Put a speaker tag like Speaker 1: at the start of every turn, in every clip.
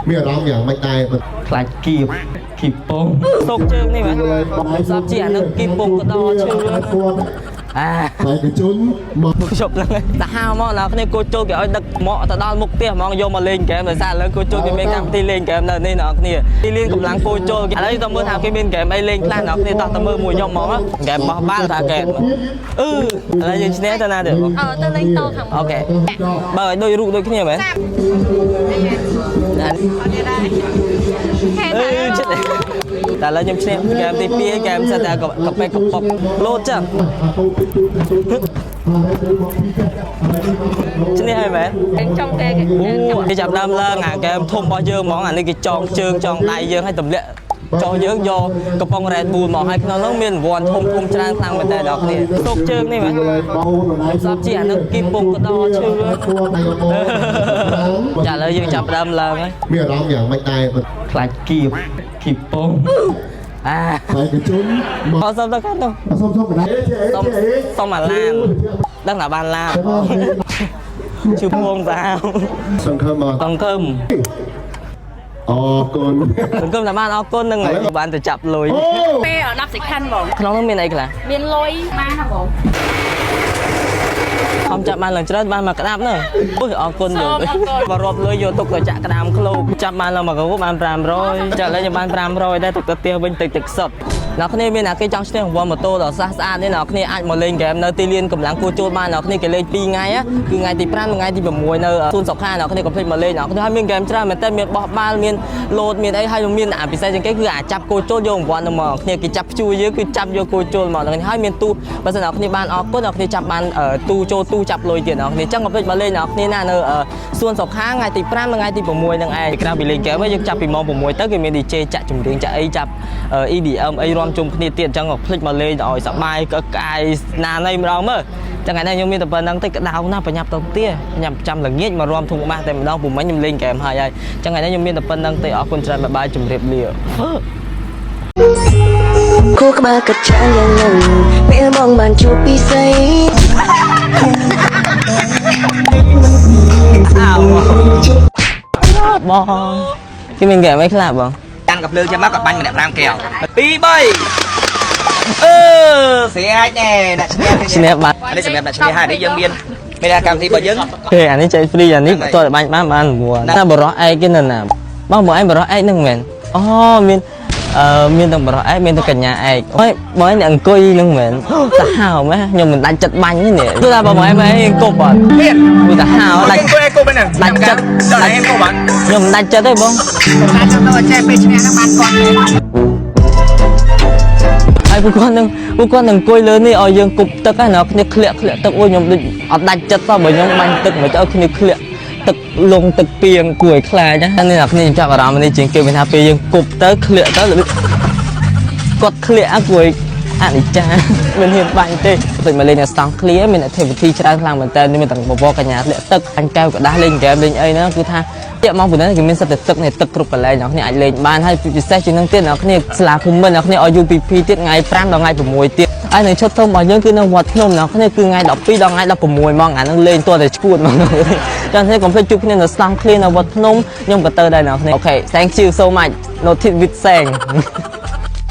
Speaker 1: មានអារម្មណ៍យ៉ាងមិនដែរ
Speaker 2: ខ្លាចគៀបគៀបពងទុកជើងនេះមែនសាប់ជាអានឹងគៀបពងក៏ដល់ឈឺតែកជុនមកជប់ហ្នឹងតាហៅមកដល់គ្នាគូចូលគេឲ្យដឹកមកទៅដល់មុខផ្ទះហ្មងយកមកលេងហ្គេមដោយសារឥឡូវគូចូលគេមានកម្មវិធីលេងហ្គេមនៅនេះអ្នកគ្នាទីលេងកម្លាំងគូចូលឥឡូវទៅមើលថាគេមានហ្គេមអីលេងខ្លះអ្នកគ្នាតោះទៅមើលមួយខ្ញុំហ្មងហ្គេមបោះបាល់ថាហ្គេមឥឡូវយើងឈ្នះទៅណាទៅ
Speaker 3: ទៅលេងតខាង
Speaker 2: អូខេបើឲ្យដូចរូបដូចគ្នាមែនចិត្តតែឥឡូវខ្ញុំឈ្នះហ្គេមទី2ហ្គេមសិតតែកប៉ែកកប៉ុកលោតចឹងឈ្នះហើយមែន
Speaker 3: ចង់គេ
Speaker 2: គេចាប់ដើមឡើងអាហ្គេមធំរបស់យើងហ្មងអានេះគេចងជើងចងដៃយើងឲ្យទម្លាក់ចោះយើងយកកំប៉ុង Red Bull មកឲ្យក្នុងនោះមានរង្វាន់ធំច្រើនខ្លាំងមែនតើដល់គ្នាទុកជើងនេះមែនសាប់ជាអានឹងគីពងក៏ដល់ឈឺចាឥឡូវយើងចាប់ដើមឡើងហើយ
Speaker 1: មានអារម្មណ៍យ៉ាងមិនដែរ
Speaker 2: ខ្លាចគៀបគីពង
Speaker 1: តែកជុន
Speaker 2: មកសុំទៅខាងនោះ
Speaker 1: សុំបណ្ដៃ
Speaker 2: សុំអាឡានដឹងថាបានឡានជឿពងសាវ
Speaker 1: សង្ឃឹមអរគុណ
Speaker 2: សង្គមតែបានអរគុណនឹងបានទៅចាប់លុយ
Speaker 3: ពេល10សេខាន់បង
Speaker 2: ក្នុងនោះមានអីខ្លះ
Speaker 3: មានលុយបានហ៎បង
Speaker 2: ខំចាប់បានឡើងច្រើនបានមកក្តាប់នោះអរគុណយកបើរាប់លុយយកទុកទៅចាក់ក្តាមឃ្លោកចាប់បានឡើងមកគូបាន500ចាក់ឡើងខ្ញុំបាន500ដែរទុកទៅផ្ទះវិញទឹកសុទ្ធអ្នកគ្នាមានអ្នកគេចង់ឈ្នះរង្វាន់ម៉ូតូដ៏ស្អាតនេះអ្នកគ្នាអាចមកលេងហ្គេមនៅទីលានកម្លាំងគួរចូលបានអ្នកគ្នាគេលេង2ថ្ងៃគឺថ្ងៃទី5ថ្ងៃទី6នៅសួនសុខាអ្នកគ្នាកុំភ្លេចមកលេងអ្នកគ្នាហើយមានហ្គេមច្រើនមែនតើមានបោះបាល់មានលោតមានអីហើយមានអាពិសេសជាងគេគឺអាចាប់គោចូលយករង្វាន់ទៅមកគ្នាគេចាប់ព្យួរយើងគឺចាប់យកគោចូលមកអ្នកហើយមានទូបើសិនអ្នកគ្នាបានអរគុណអ្នកគ្នាចាប់បានទូចូលទូចាប់លុយទៀតអ្នកគ្នាអញ្ចឹងកុំភ្លេចមកលេងអ្នកគ្នាណានៅសួនសុខាថ្ងៃទី5ថ្ងៃទី6នឹងឯងក្រៅពីលេងហ្គេមយើងចាប់ពីម៉ោង6ទៅគេមាន DJ ចាក់ចម្រៀងចាក់អីចាប់ EDM អីរួមជុំគ្នាទៀតអញ្ចឹងភ្លេចមកលេងឲ្យសប្បាយកកាយណានៃម្ដងមើលចឹងថ្ងៃនេះខ្ញុំមានតែប៉ុណ្្នឹងតិចក្តៅណាប្រញាប់ទៅផ្ទះញ៉ាំចាំល្ងាចមករួមធុងក្បាស់តែម្ដងពុំមិញខ្ញុំលេងហ្គេមហើយចឹងថ្ងៃនេះខ្ញុំមានតែប៉ុណ្្នឹងតិចអរគុណច្រើនបាយជម្រាបលា
Speaker 4: គូក្បាលកាត់ចាងយ៉ាងហ្នឹងពេលមកបានជួបពីស្អី
Speaker 2: បងគេមានហ្គេមអីខ្លះបង
Speaker 5: កាន់កាភ្លើងចាំមកក៏បាញ់ម្នាក់5កែវ2 3ស្រាច់ណែដាក់ឈ្នះ
Speaker 2: បាត់
Speaker 5: នេះសម្រាប់ដាក់ឈ្នះហើយនេះយើងមានកម្មវិធីរបស់យើង
Speaker 2: ទេអានេះចែកហ្វ្រីអានេះតើបាញ់បានរង្វាន់ណាបរោះឯកគេនៅណាបងឯងបរោះឯកហ្នឹងមែនអូមានទាំងបរោះឯកមានទាំងកញ្ញាឯកអូយបងឯងអង្គុយហ្នឹងមែនតាហៅម៉េះខ្ញុំមិនដាច់ចិត្តបាញ់នេះគឺថាបងឯងគប់អត់មានគឺតាហៅដាច់
Speaker 5: គប់ហ្នឹង
Speaker 2: ដាច់ចិត្តដាច់គប់អត់ខ្ញុំមិនដាច់ចិត្តទេបង
Speaker 5: ដាច់ចិត្តទៅចេះពេលឈ្នះហ្នឹងបានគាត់
Speaker 2: ហើយពួកគាត់នឹងអង្គុយលើនេះឲ្យយើងគប់ទឹកហ្នឹងអ្នកគ្នាធ្លាក់ទឹកអូខ្ញុំដូចអត់ដាច់ចិត្តសោះបើខ្ញុំបាញ់ទឹកមិនឲ្យគ្នាធ្លាក់ទឹកលងទឹកពីងគួរឲ្យខ្លាចណានេះអ្នកគ្នាចាប់អារម្មណ៍នេះជាងគេមានថាពេលយើងគប់ទៅធ្លាក់ទៅគាត់ធ្លាក់គួរឲ្យអនិច្ចាមិនហ៊ានបាញ់ទេដូចមកលេងនៅស្តង់ឃ្លៀមាន activity ច្រើនខ្លាំងមែនតើមានទាំងបបរកញ្ញាធ្លាក់ទឹកបាញ់កែវក្តាស់លេងហ្គេមលេងអីហ្នឹងគឺថាតាក់មកពីនេះគេមានសិតតែទឹកនេះទឹកគ្រប់កន្លែងអ្នកគ្នាអាចលេងបានហើយពិសេសជាងនឹងទៀតអ្នកគ្នាស្លាភូមិន្ទអ្នកគ្នាឲ្យ UPP ទៀតថ្ងៃ5ដល់ថ្ងៃ6ទៀតហើយនៅឈុតធំរបស់យើងគឺនៅវត្តភ្នំអ្នកគ្នាគឺថ្ងៃ12ដល់ថ្ងៃ16ហ្មងអាហ្នឹងលេងទាល់តែឈួតហ្មងចឹងគ្នាកុំភ្លេចជួបគ្នានៅស្តង់ឃ្លៀនៅវត្តភ្នំខ្ញុំក៏ទៅដែរអ្នកគ្នាអូខេ thank you so much notice with sang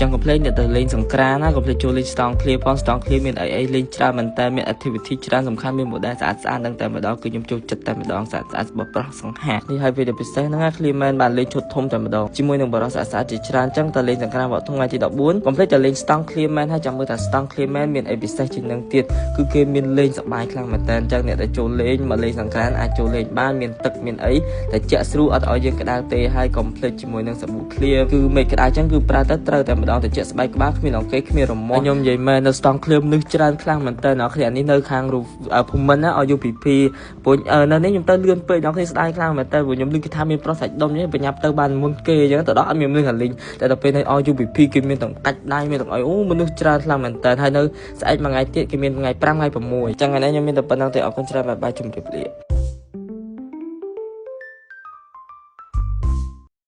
Speaker 2: ចឹងកុំភ្លេចអ្នកទៅលេងសង្ក្រានណាកុំភ្លេចចូលលេងស្តង់ឃ្លៀផងស្តង់ឃ្លៀមានអីលេងច្រើនមែនតើមាន activity ច្រើនសំខាន់មាន model ស្អាតហ្នឹងតែម្ដងគឺខ្ញុំចូលចិត្តតែម្ដងស្អាតរបស់ប្រុសសង្ហានេះហើយវាពិសេសហ្នឹងឃ្លៀមែនបានលេងឈុតធំតែម្ដងជាមួយនឹងបរិសុទ្ធស្អាតជាច្រើនចឹងតើលេងសង្ក្រានវត្តថ្ងៃទី14កុំភ្លេចទៅលេងស្តង់ឃ្លៀមែនហើយចាំមើលថាស្តង់ឃ្លៀមែនមានអីពិសេសជាងនឹងទៀតគឺគេមានលេងសប្បាយខ្លាំងមែនតើចឹងអ្នកដែលចូលលេងមកលេងសង្ក្រានអាចចូលលេងបានមានទឹកមានអីតែជាក់ស្រួលអត់ឲ្យយើងក្តៅទេហើយកុំភ្លេចជាមួយនឹងសាប៊ូឃ្លៀគឺមេឃក្តៅចឹងគឺប្រើទៅត្រូវតែម្ដងទៅជាក់ស្បែកក្បាលគ្មានអង្គគ្មានរមាស់ខ្ញុំនិយាយមែននៅស្តង់ឃ្លៀមនេះច្រើនខ្លាំងមែនតើអ្នកគ្នានេះនៅខាងភូមិន្ទណាឲ្យ UPP ព្រោះនៅនេះខ្ញុំទៅលឿនពេកអ្នកគ្នាស្ដាយខ្លាំងមែនតើព្រោះខ្ញុំឮគេថាមានប្រុសសាច់ដុំនេះបញ្ញាប់ទៅបានមុនគេអញ្ចឹងទៅដល់អត់មានមនុស្សអាលីងតែដល់ពេលនៅឲ្យ UPP គេមានទាំងកាច់ដៃមានទាំងឲ្យអូមនុស្សច្រើនខ្លាំងមែនតើហើយនៅស្អែកមួយថ្ងៃទៀតគេមានថ្ងៃ5ថ្ងៃ6អញ្ចឹងថ្ងៃនេះខ្ញុំមានតែប៉ុណ្្នឹងទេអរគុណច្រើនបាយជម្រាបលា